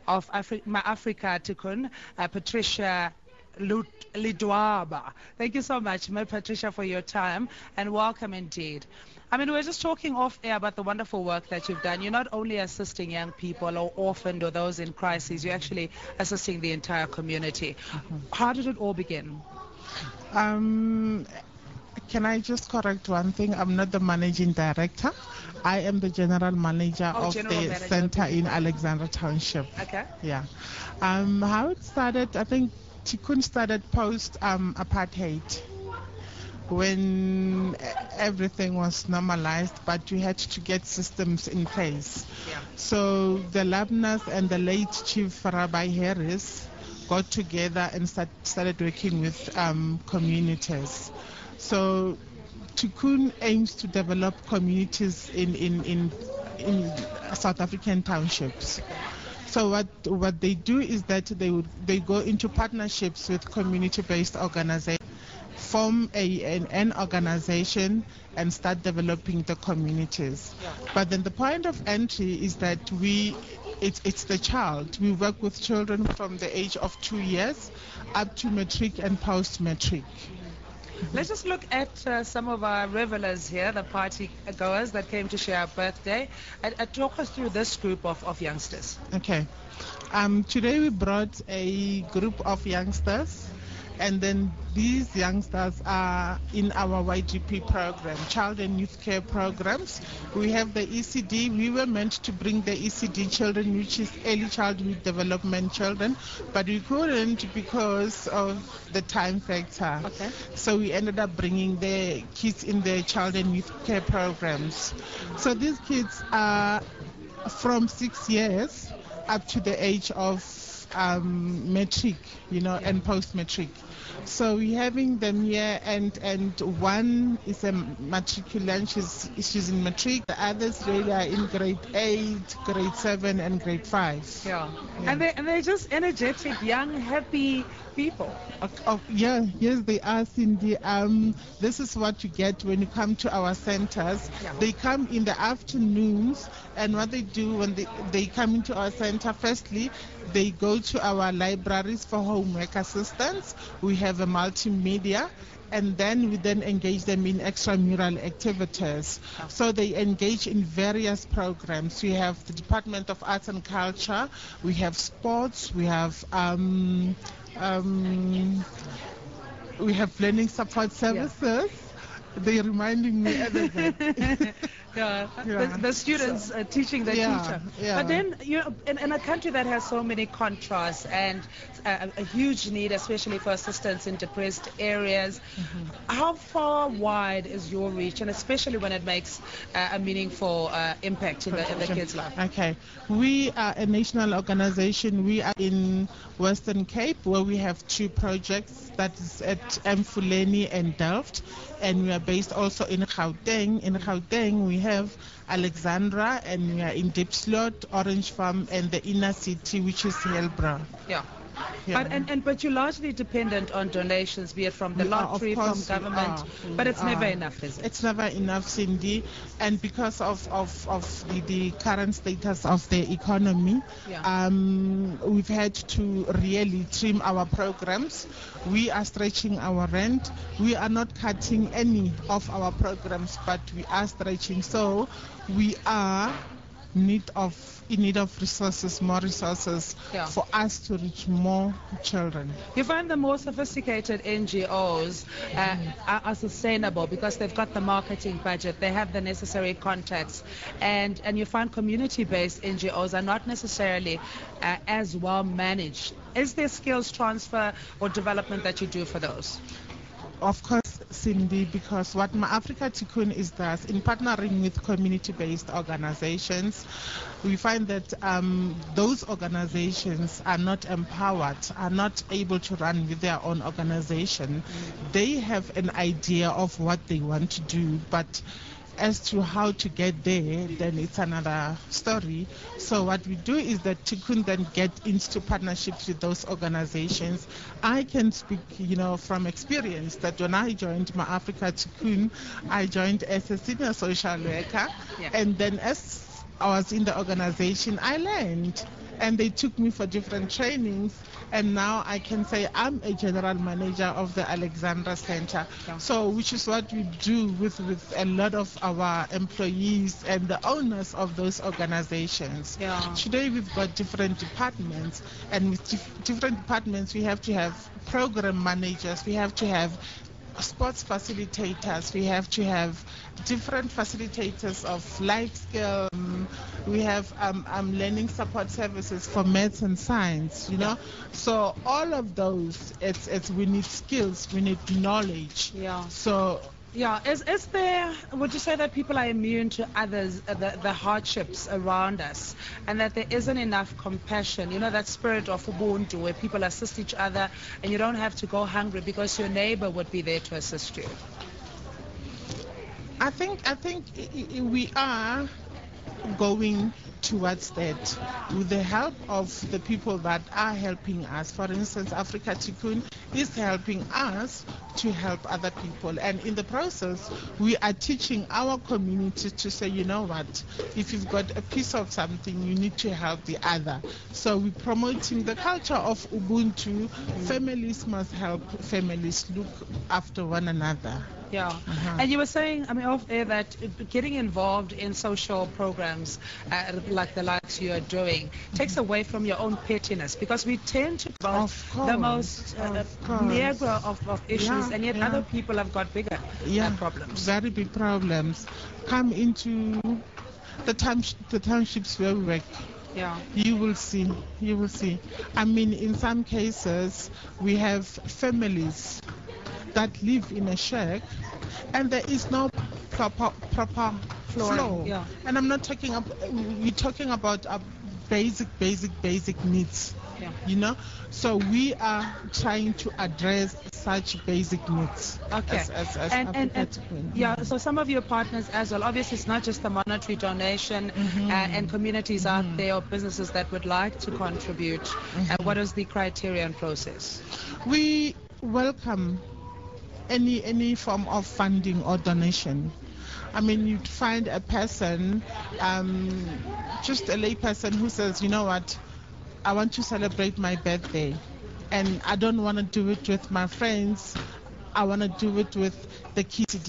of Afrika Tikkun, Patricia Ledwaba. Thank you so much, Patricia, for your time, and welcome indeed. I mean, we were just talking off air about the wonderful work that you've done. You're not only assisting young people or orphaned or those in crises, you're actually assisting the entire community. How did it all begin? Can I just correct one thing? I'm not the managing director. I am the general manager of the center in Alexandra Township. Okay. Yeah. How it started, I think Tikkun started post-apartheid, when everything was normalized, but we had to get systems in place. Yeah. So the Labnas and the late Chief Rabbi Harris got together and started working with communities. So Tikkun aims to develop communities in South African townships. So what they do is that they go into partnerships with community-based organizations, form an organization and start developing the communities. Yeah. But then the point of entry is that it's the child. We work with children from the age of 2 years up to matric and post-matric. Let's just look at some of our revelers here, the party goers that came to share our birthday. Talk us through this group of youngsters. Okay. Today we brought a group of youngsters, and then these youngsters are in our YGP program, Child and Youth Care programs. We have the ECD. We were meant to bring the ECD children, which is early childhood development children, but we couldn't because of the time factor. Okay. So we ended up bringing the kids in the Child and Youth Care programs. So these kids are from 6 years up to the age of matric, and post-matric. So we're having them here, and one is a matriculant, she's in matric. The others really are in grade 8, grade 7, and grade 5. Yeah. And they're just energetic, young, happy people. Yes, they are, Cindy. This is what you get when you come to our centers. Yeah. They come in the afternoons, and what they do when they come into our center, firstly, they go to our libraries for homework assistance. We have a multimedia, and then we engage them in extramural activities. So they engage in various programs. We have the Department of Arts and Culture, we have sports, we have learning support services. Yeah. They're reminding me everything. Yeah. The students teaching the teacher. Yeah. But then, in a country that has so many contrasts and a huge need, especially for assistance in depressed areas, how far wide is your reach, and especially when it makes a meaningful impact in the kids' life? Okay. We are a national organization. We are in Western Cape, where we have 2 projects, that is at Mfuleni and Delft, and we are based also in Gauteng. In Gauteng, we have Alexandra, and we are in Diepsloot, Orange Farm, and the inner city, which is Hillbrow. Yeah. Yeah. But you're largely dependent on donations, be it from the lottery, from government, but it's never enough, is it? It's never enough, Cindy, and because of the current status of the economy, we've had to really trim our programs. We are stretching our rent. We are not cutting any of our programs, but we are stretching. So we are in need of resources, more resources, for us to reach more children. You find the more sophisticated NGOs are sustainable because they've got the marketing budget, they have the necessary contacts, and you find community-based NGOs are not necessarily as well managed. Is there skills transfer or development that you do for those? Of course, Cindy, because what Afrika Tikkun does in partnering with community-based organizations, we find that those organizations are not empowered, are not able to run with their own organization. They have an idea of what they want to do, but as to how to get there, then it's another story. So what we do is that Tikkun then get into partnerships with those organizations. I can speak, from experience that when I joined Afrika Tikkun, I joined as a senior social worker, and then as I was in the organization, I learned. and they took me for different trainings, and now I can say I'm a general manager of the Alexandra Center. So which is what we do with a lot of our employees and the owners of those organizations. Today we've got different departments, and with different departments we have to have program managers, we have to have sports facilitators, we have to have different facilitators of life skill. We have learning support services for maths and science, you know. So all of those, it's we need skills, we need knowledge. So is there, would you say that people are immune to others, the hardships around us, and that there isn't enough compassion, you know, that spirit of Ubuntu where people assist each other and you don't have to go hungry because your neighbor would be there to assist you? I think we are going towards that with the help of the people that are helping us. For instance, Afrika Tikkun is helping us to help other people, and in the process we are teaching our community to say, you know what, if you've got a piece of something, you need to help the other. So we're promoting the culture of Ubuntu. Families must help families look after one another. And you were saying, I mean, off air, that getting involved in social programs like the likes you are doing takes away from your own pettiness, because we tend to go the most meager of issues, and yet other people have got bigger problems. Very big problems. Come into the townships where we work. You will see. I mean, in some cases we have families that live in a shack and there is no proper floor. And I'm not talking about, we're talking about basic needs. You know, so we are trying to address such basic needs. So some of your partners as well, obviously it's not just the monetary donation, and communities out there or businesses that would like to contribute. What is the criteria and process? We welcome any form of funding or donation. I mean, you'd find a person, just a lay person who says, you know what, I want to celebrate my birthday and I don't want to do it with my friends, I want to do it with the kids.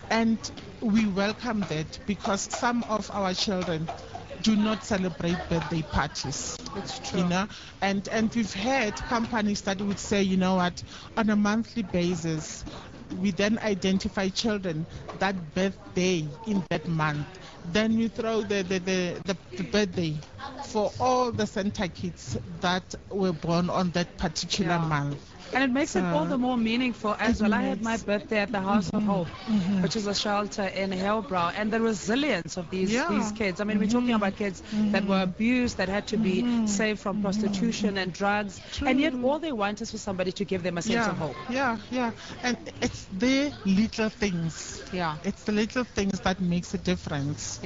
And we welcome that, because some of our children do not celebrate birthday parties. It's true. You know, and we've had companies that would say, you know what, on a monthly basis, we then identify children that birthday in that month. Then we throw the birthday for all the center kids that were born on that particular month. And it makes it all the more meaningful as well. I had my birthday at the House of Hope, which is a shelter in Hillbrow, and the resilience of these kids. I mean, we're talking about kids that were abused, that had to be saved from prostitution and drugs, and yet all they want is for somebody to give them a sense of hope. And it's the little things. It's the little things that makes a difference.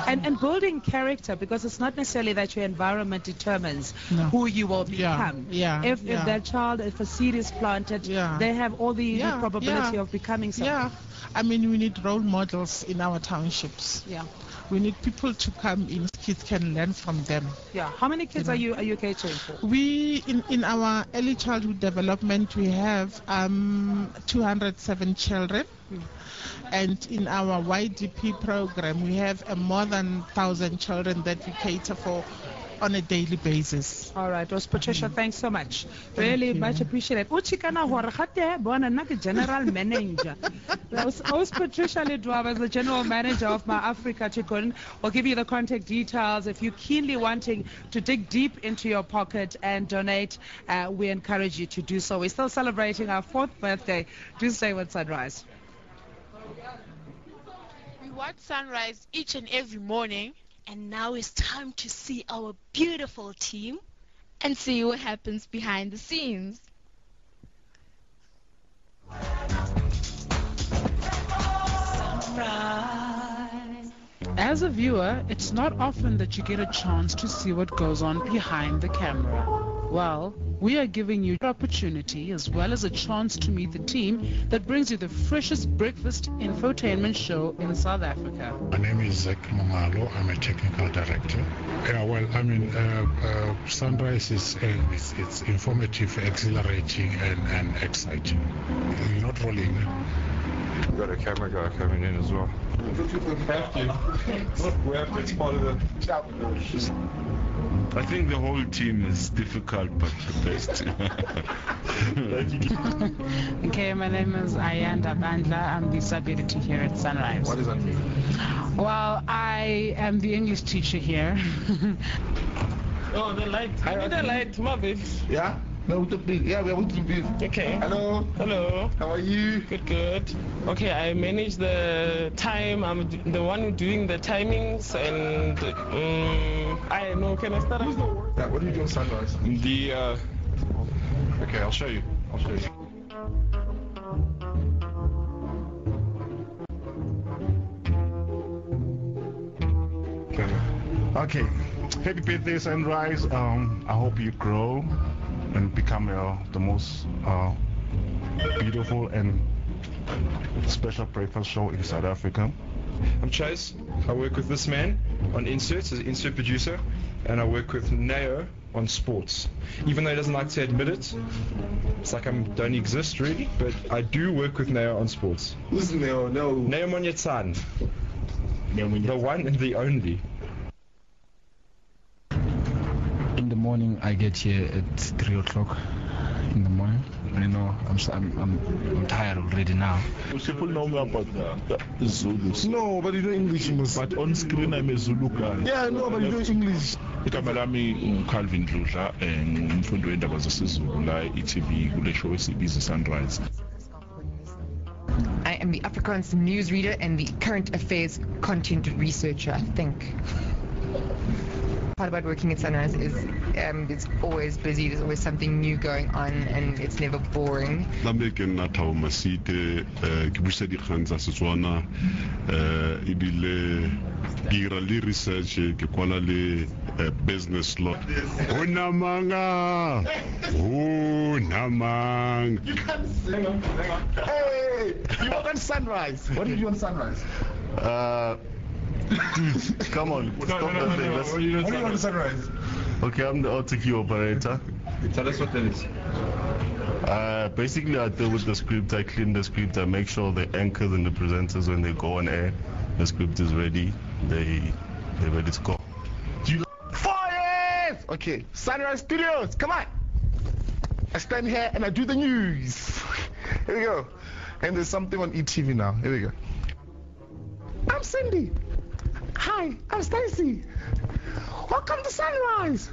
And building character, because it's not necessarily that your environment determines who you will become. If that child, if a seed is planted, they have all the probability of becoming something. I mean, we need role models in our townships. We need people to come in, kids can learn from them. How many kids are you catering for? We, in our early childhood development, we have 207 children. And in our YDP program, we have more than 1,000 children that we cater for on a daily basis. All right, Patricia, thanks so much. Really much appreciated. General Manager. Patricia Ledwaba is the General Manager of my Afrika Tikkun. We'll give you the contact details. If you're keenly wanting to dig deep into your pocket and donate, we encourage you to do so. We're still celebrating our 4th birthday. Do stay with Sunrise. We watch Sunrise each and every morning. And now it's time to see our beautiful team and see what happens behind the scenes. Sunrise. As a viewer, it's not often that you get a chance to see what goes on behind the camera. Well, we are giving you an opportunity as well as a chance to meet the team that brings you the freshest breakfast infotainment show in South Africa. My name is Zach Momalo. I'm a technical director. Yeah, well, I mean, Sunrise is it's informative, exhilarating, and exciting. You're not rolling. We've got a camera guy coming in as well. It's part of the I think the whole team is difficult but the best. Okay, my name is Ayanda Bandla. I'm the sub-editor here at Sunrise. What does that mean? Well, I am the English teacher here. Oh, the light. I need a light, my babe. Yeah? No, yeah, we are with you. Okay. Hello. Hello. How are you? Good. Okay, I manage the time. I'm the one doing the timings, and I know. Can I start? Yeah, what do you do on Sunrise? Okay, I'll show you. Okay. Happy birthday, Sunrise. I hope you grow and become the most beautiful and special breakfast show in South Africa. I'm Chase. I work with this man on inserts as an insert producer, and I work with Neo on sports. Even though he doesn't like to admit it, it's like I don't exist really, but I do work with Neo on sports. Who's Neo? No. Neo Monyetsan. The one and the only. In the morning, I get here at 3 o'clock in the morning. You know, I'm tired already now. People know me about the Zulus. No, but you know English. But on screen, I'm a Zulu guy. Yeah, no, but you know English. Igama lami uCalvin Dludla, ngumfundi wendaba zesiZulu la Etv kule show esibiza Sunrise. I am the Afrikaans newsreader and the current affairs content researcher, I think. Part about working at Sunrise is it's always busy, there's always something new going on, and it's never boring. Ke nna Thabo Masite ke busa dikgang tsa Setswana ebile ke dira le research ke kwala le business law. Honamanga. You can't sing. Hey, you work on Sunrise. What do you do on Sunrise? Dude, come on. Stop that thing. What do you do on Sunrise? Okay, I'm the OTQ operator. Tell us what that is. Basically, I deal with the script. I clean the script. I make sure the anchors and the presenters, when they go on air, the script is ready. They're ready to go. Fires! Okay, Sunrise Studios, come on. I stand here and I do the news. Here we go. And there's something on ETV now. Here we go. I'm Cindy. Hi, I'm Stacy. Welcome to Sunrise.